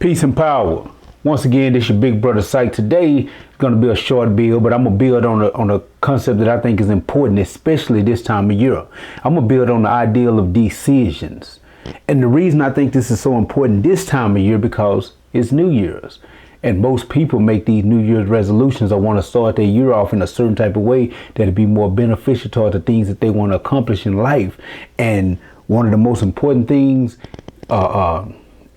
Peace and power. Once again, this is your big brother Psyche. Today is going to be a short build, but I'm going to build on a concept that I think is important, especially this time of year. I'm going to build on the ideal of decisions. And the reason I think this is so important this time of year because it's New Year's. And most people make these New Year's resolutions or want to start their year off in a certain type of way that'll be more beneficial toward the things that they want to accomplish in life. And one of the most important things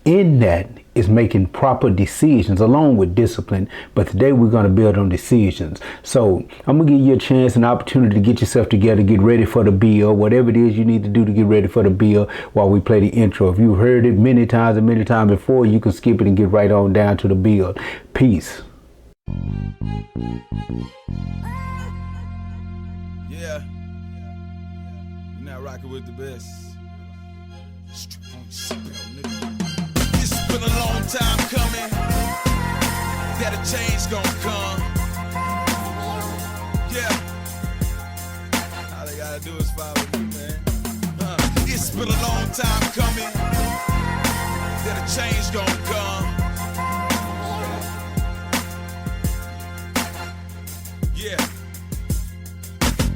in that is making proper decisions along with discipline. But today we're going to build on decisions. So I'm going to give you a chance and opportunity to get yourself together, get ready for the build, whatever it is you need to do to get ready for the build while we play the intro. If you've heard it many times and many times before, you can skip it and get right on down to the build. Peace. Yeah, you're not rocking with the best. It's been a long time coming that a change gonna come. Yeah, all they gotta do is follow me, man. It's been a long time coming that a change gonna come. Yeah.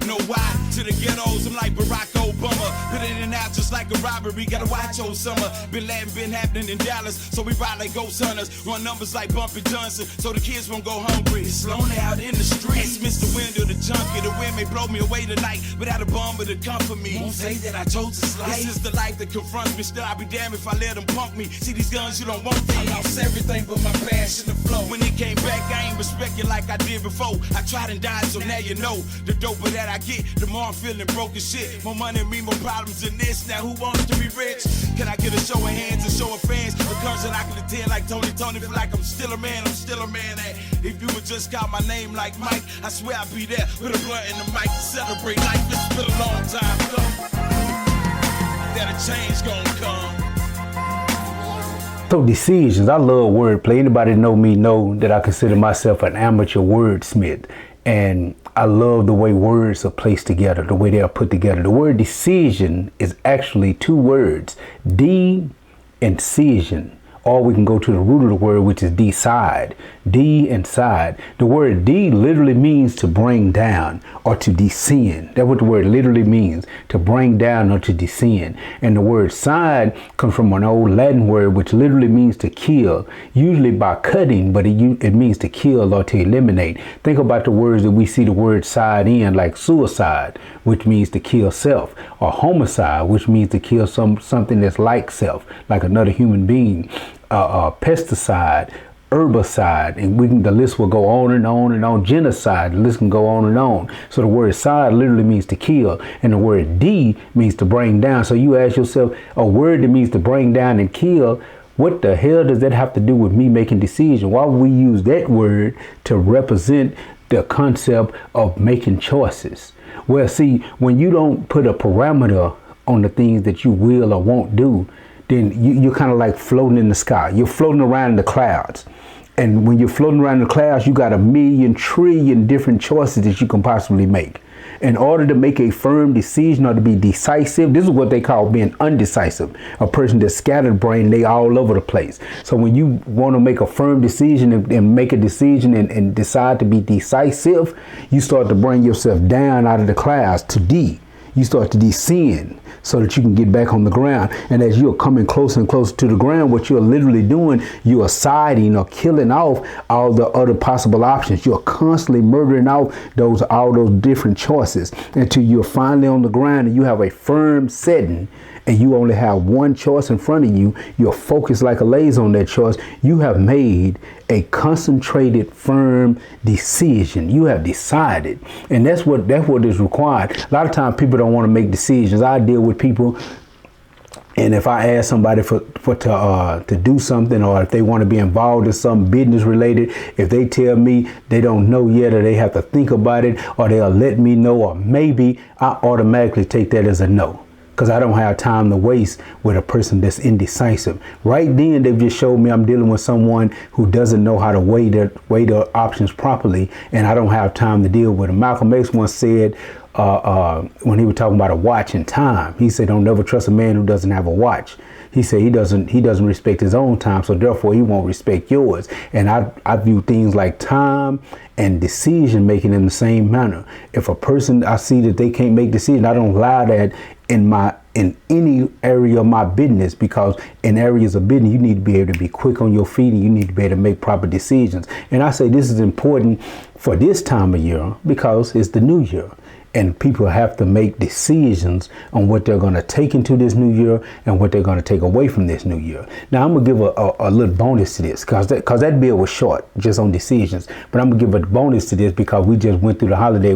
Know why? To the ghettos, I'm like Barack Obama. Been in and out just like a robbery. Gotta watch old summer. Been Latin, been happening in Dallas. So we ride like ghost hunters. Run numbers like Bumpy Johnson. So the kids won't go hungry. It's lonely out in the streets. Mr. Wind of the junkie. The wind may blow me away tonight. Without a bomber to comfort me. Won't say that I chose this life. This is the life that confronts me. Still, I'll be damned if I let them punk me. See these guns, you don't want these. I lost everything but my passion to flow. When it came back, I ain't respect it like I did before. I tried and died, so now you know. The doper that I get, the more I'm feeling broke as shit. More money mean more problems than this. Now who wants to be rich? Can I get a show of hands and show of fans? The concert I can attend like Tony. Feel like I'm still a man, if you would just call my name like Mike, I swear I'd be there with a blunt and the mic to celebrate life. It's been a long time coming that a change gonna come. So decisions, I love wordplay. Anybody know me know that I consider myself an amateur wordsmith. And I love the way words are placed together, the way they are put together. The word decision is actually two words, D and decision. Or we can go to the root of the word, which is decide. D and side. The word D literally means to bring down or to descend. That's what the word literally means, to bring down or to descend. And the word side comes from an old Latin word, which literally means to kill, usually by cutting, but it means to kill or to eliminate. Think about the words that we see the word side in, like suicide, which means to kill self, or homicide, which means to kill something that's like self, like another human being. Pesticide, herbicide, and the list will go on and on and on. Genocide, the list can go on and on. So the word side literally means to kill, and the word D means to bring down. So you ask yourself, a word that means to bring down and kill, what the hell does that have to do with me making decisions? Why would we use that word to represent the concept of making choices? Well, see, when you don't put a parameter on the things that you will or won't do, then you're kind of like floating in the sky. You're floating around in the clouds. And when you're floating around in the clouds, you got a million trillion different choices that you can possibly make. In order to make a firm decision or to be decisive, this is what they call being undecisive. A person that's scattered brain, they all over the place. So when you want to make a firm decision and make a decision and decide to be decisive, you start to bring yourself down out of the clouds to D. You start to descend so that you can get back on the ground. And as you're coming closer and closer to the ground, what you're literally doing, you are siding or killing off all the other possible options. You're constantly murdering out all those different choices until you're finally on the ground and you have a firm setting and you only have one choice in front of you. You're focused like a laser on that choice. You have made a concentrated, firm decision. You have decided, and that's what is required. A lot of times people don't want to make decisions. I deal with people, and if I ask somebody to do something, or if they want to be involved in something business related, if they tell me they don't know yet, or they have to think about it, or they'll let me know, or maybe, I automatically take that as a no. Because I don't have time to waste with a person that's indecisive. Right then, they've just showed me I'm dealing with someone who doesn't know how to weigh their options properly, and I don't have time to deal with them. Malcolm X once said, when he was talking about a watch and time, he said, don't never trust a man who doesn't have a watch. He said he doesn't respect his own time, so therefore he won't respect yours. And I view things like time and decision making in the same manner. If a person, I see that they can't make decisions, I don't allow that in any area of my business, because in areas of business you need to be able to be quick on your feet and you need to be able to make proper decisions. And I say this is important for this time of year because it's the new year. And people have to make decisions on what they're going to take into this new year and what they're going to take away from this new year. Now, I'm going to give a little bonus to this because that bill was short just on decisions. But I'm going to give a bonus to this because we just went through the holiday.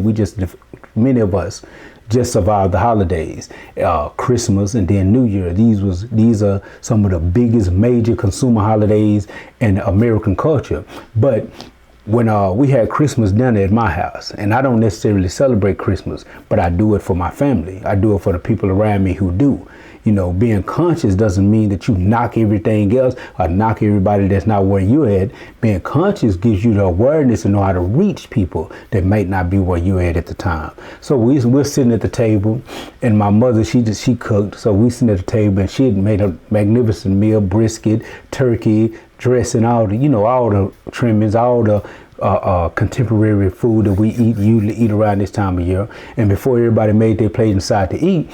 Many of us just survived the holidays, Christmas and then New Year. These are some of the biggest major consumer holidays in American culture. But when we had Christmas dinner at my house, and I don't necessarily celebrate Christmas, but I do it for my family. I do it for the people around me who do. You know, being conscious doesn't mean that you knock everything else or knock everybody that's not where you're at. Being conscious gives you the awareness to know how to reach people that might not be where you're at the time. So we're sitting at the table, and my mother, she cooked. So we sitting at the table, and she had made a magnificent meal: brisket, turkey, dressing, all the trimmings, all the contemporary food that we usually eat around this time of year. And before everybody made their plate inside to eat,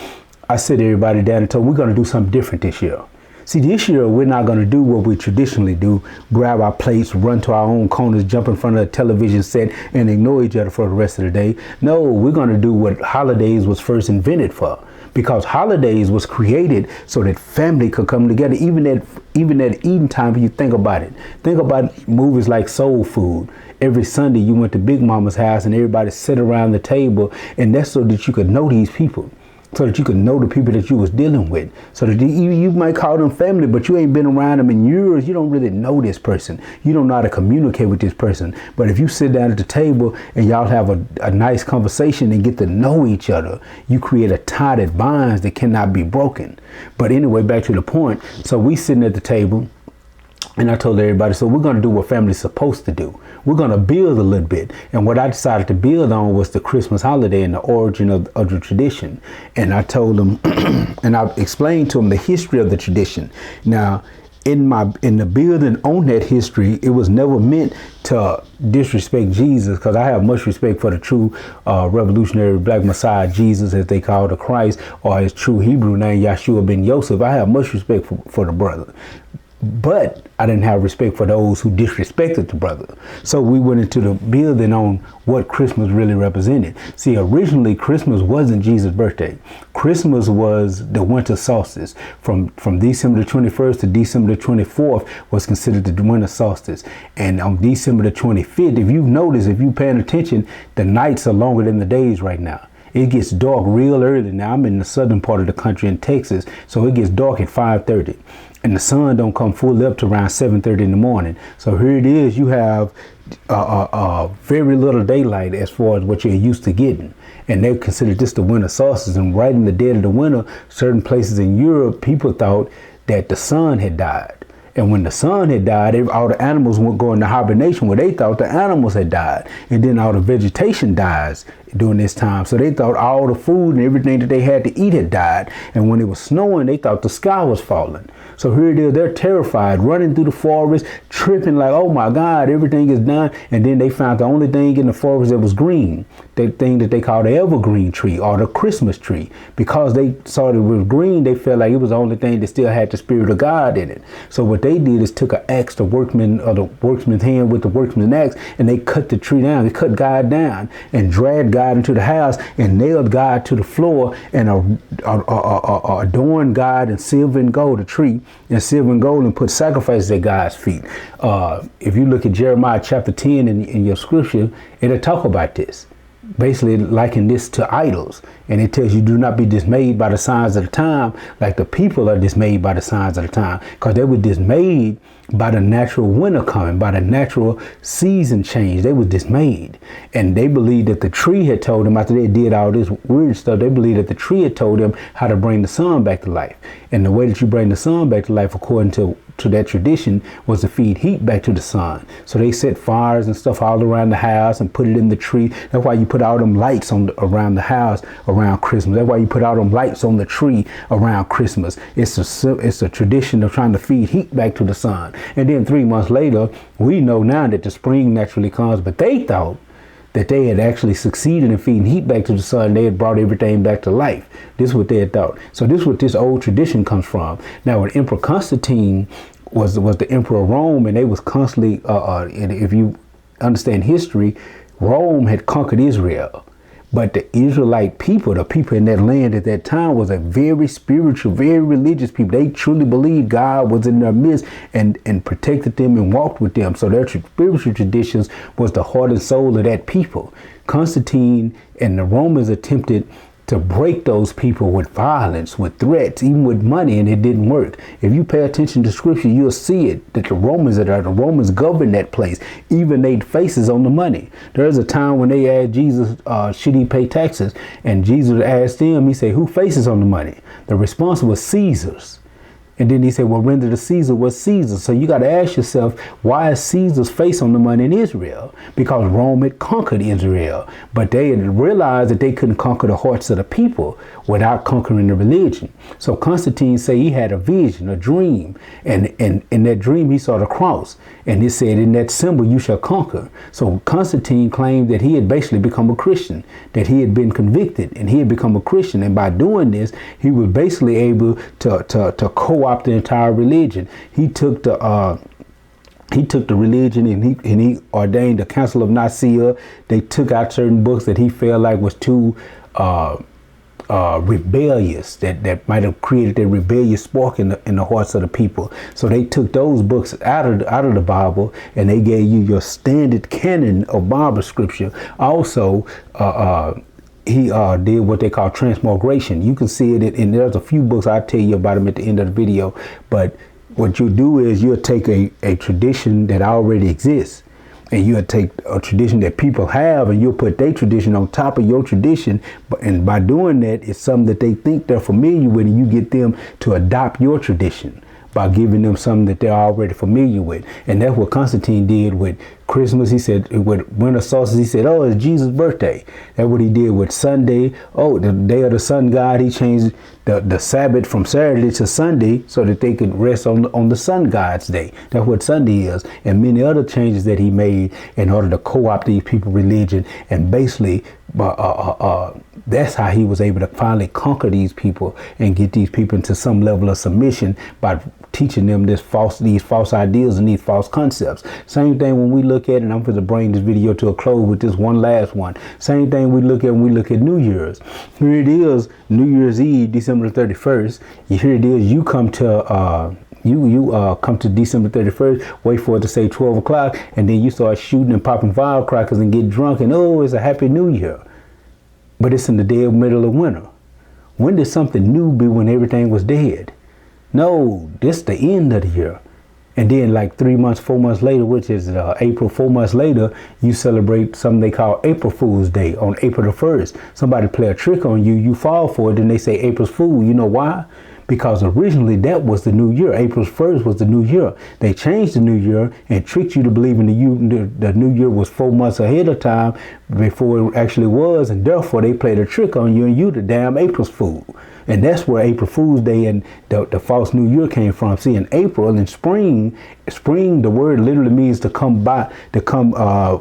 I sit everybody down and told them we're going to do something different this year. See, this year we're not going to do what we traditionally do: grab our plates, run to our own corners, jump in front of the television set, and ignore each other for the rest of the day. No, we're going to do what holidays was first invented for. Because holidays was created so that family could come together. Even at eating time, if you think about it. Think about movies like Soul Food. Every Sunday you went to Big Mama's house and everybody sat around the table, and that's so that you could know these people. So that you could know the people that you was dealing with. So that you might call them family, but you ain't been around them in years. You don't really know this person. You don't know how to communicate with this person. But if you sit down at the table and y'all have a nice conversation and get to know each other, you create a tie that binds that cannot be broken. But anyway, back to the point. So we sitting at the table, and I told everybody, so we're going to do what family's supposed to do. We're going to build a little bit. And what I decided to build on was the Christmas holiday and the origin of the tradition. And I told them, and I explained to them the history of the tradition. Now, in the building on that history, it was never meant to disrespect Jesus, because I have much respect for the true revolutionary black Messiah, Jesus, as they call the Christ, or his true Hebrew name, Yeshua ben Yosef. I have much respect for the brother. But I didn't have respect for those who disrespected the brother. So we went into the building on what Christmas really represented. See, originally Christmas wasn't Jesus' birthday. Christmas was the winter solstice. From December the 21st to December the 24th was considered the winter solstice. And on December the 25th, if you've noticed, if you're paying attention, the nights are longer than the days right now. It gets dark real early. Now I'm in the southern part of the country in Texas, so it gets dark at 5:30. And the sun don't come fully up to around 7:30 in the morning. So here it is, you have very little daylight as far as what you're used to getting. And they considered this the winter solstice. And right in the dead of the winter, certain places in Europe, people thought that the sun had died. And when the sun had died, all the animals would go into hibernation, where they thought the animals had died. And then all the vegetation dies during this time. So they thought all the food and everything that they had to eat had died. And when it was snowing, they thought the sky was falling. So here it is, they're terrified, running through the forest, tripping like, oh my God, everything is done. And then they found the only thing in the forest that was green, the thing that they call the evergreen tree or the Christmas tree. Because they saw it was green, they felt like it was the only thing that still had the spirit of God in it. So what they did is took an axe, the workman's hand with the workman's axe, and they cut the tree down. They cut God down and dragged God into the house and nailed God to the floor and adorned God in silver and gold, the tree, and silver and gold, and put sacrifices at God's feet. If you look at Jeremiah chapter 10 in your scripture, it'll talk about this. Basically liken this to idols. And it tells you, do not be dismayed by the signs of the time, like the people are dismayed by the signs of the time, because they were dismayed by the natural winter coming, by the natural season change. They were dismayed. And they believed that the tree had told them, after they did all this weird stuff, they believed that the tree had told them how to bring the sun back to life. And the way that you bring the sun back to life, according to to that tradition was to feed heat back to the sun. So they set fires and stuff all around the house and put it in the tree. That's why you put all them lights around the house around Christmas. That's why you put all them lights on the tree around Christmas. It's a tradition of trying to feed heat back to the sun. And then 3 months later, we know now that the spring naturally comes, but they thought that they had actually succeeded in feeding heat back to the sun. They had brought everything back to life. This is what they had thought. So this is what this old tradition comes from. Now, when Emperor Constantine was the emperor of Rome, and they was constantly, and if you understand history, Rome had conquered Israel. But the Israelite people, the people in that land at that time, was a very spiritual, very religious people. They truly believed God was in their midst and protected them and walked with them. So their spiritual traditions was the heart and soul of that people. Constantine and the Romans attempted to break those people with violence, with threats, even with money, and it didn't work. If you pay attention to scripture, you'll see it, that the Romans governed that place, even laid faces on the money. There's a time when they asked Jesus, should he pay taxes? And Jesus asked them, he said, who faces on the money? The response was Caesar's. And then he said, well, render to Caesar what's Caesar. So you got to ask yourself, why is Caesar's face on the money in Israel? Because Rome had conquered Israel. But they had realized that they couldn't conquer the hearts of the people without conquering the religion. So Constantine said he had a vision, a dream. And in that dream, he saw the cross. And it said, in that symbol, you shall conquer. So Constantine claimed that he had basically become a Christian, that he had been convicted and he had become a Christian. And by doing this, he was basically able to co-opt the entire religion. He took the religion and he ordained the Council of Nicaea. They took out certain books that he felt like was too rebellious, that might have created a rebellious spark in the hearts of the people. So they took those books out of the Bible, and they gave you your standard canon of Bible scripture. Also, he did what they call transmigration. You can see it, and there's a few books. I'll tell you about them at the end of the video. But what you do is you'll take a tradition that already exists, and you'll take a tradition that people have, and you'll put their tradition on top of your tradition. And by doing that, it's something that they think they're familiar with, and you get them to adopt your tradition by giving them something that they're already familiar with. And that's what Constantine did with Christmas. He said, with winter solstice, he said, oh, it's Jesus' birthday. That's what he did with Sunday. Oh, the day of the sun god, he changed the Sabbath from Saturday to Sunday so that they could rest on the sun god's day. That's what Sunday is. And many other changes that he made in order to co-opt these people's religion. And basically, that's how he was able to finally conquer these people and get these people into some level of submission by teaching them these false ideas and these false concepts. Same thing when we look at, and I'm going to bring this video to a close with this one last one. Same thing we look at when we look at New Year's. Here it is, New Year's Eve, December 31st. Here it is, you come to come to December 31st, wait for it to say 12 o'clock, and then you start shooting and popping firecrackers and get drunk, and oh, it's a happy new year. But it's in the dead middle of winter. When did something new be when everything was dead? No, this the end of the year. And then like 3 months, 4 months later, which is April, 4 months later, you celebrate something they call April Fool's Day on April the 1st. Somebody play a trick on you, you fall for it, and they say April's Fool. You know why? Because originally that was the new year. April 1st was the new year. They changed the new year and tricked you to believe in the new year was 4 months ahead of time before it actually was. And therefore they played a trick on you, and you the damn April's Fool. And that's where April Fool's Day and the false new year came from. See, in April and spring, the word literally means to come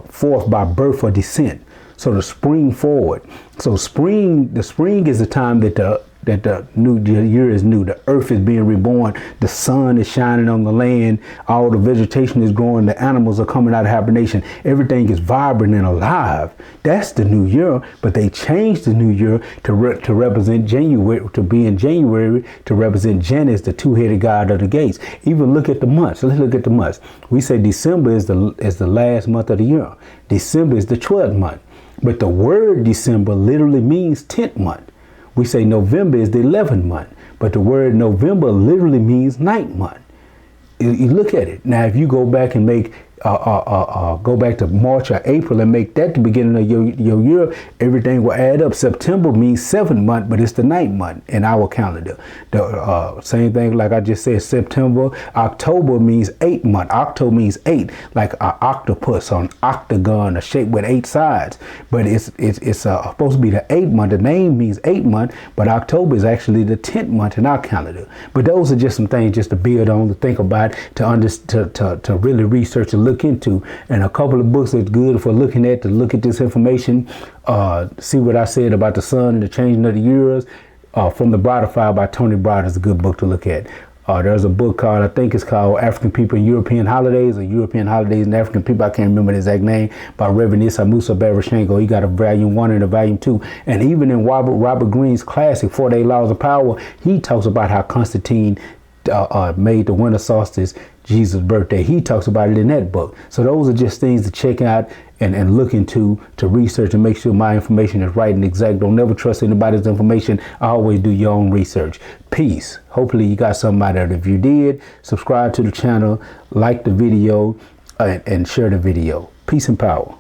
forth by birth or descent. So to spring forward. So the spring is the time that the new year is new. The earth is being reborn. The sun is shining on the land. All the vegetation is growing. The animals are coming out of hibernation. Everything is vibrant and alive. That's the new year. But they changed the new year to represent January, to be in January, to represent Janus, the two-headed god of the gates. Even look at the months. Let's look at the months. We say December is the last month of the year. December is the 12th month. But the word December literally means 10th month. We say November is the 11th month, but the word November literally means 9th month. You look at it. Now, if you go back and make go back to March or April and make that the beginning of your year, everything will add up. September means 7th month, but it's the 9th month in our calendar. The same thing like I just said, September. October means 8th month. Octo means 8, like an octopus or an octagon, a shape with 8 sides. But it's supposed to be the 8th month. The name means 8th month, but October is actually the 10th month in our calendar. But those are just some things just to build on, to think about, to really research and look into. And a couple of books that's good for looking at, to look at this information. See what I said about the sun and the changing of the years. From the Bridal File by Tony Browder is a good book to look at. There's a book called, I think it's called African People and European Holidays, or European Holidays and African People. I can't remember the exact name, by Reverend Issa Musa Barashango. He got a volume 1 and a volume 2. And even in Robert Greene's classic 48 Laws of Power, he talks about how Constantine made the winter solstice Jesus' birthday. He talks about it in that book. So those are just things to check out and look into, to research and make sure my information is right and exact. Don't never trust anybody's information. Always do your own research. Peace. Hopefully you got something out of it. If you did, subscribe to the channel, like the video, and share the video. Peace and power.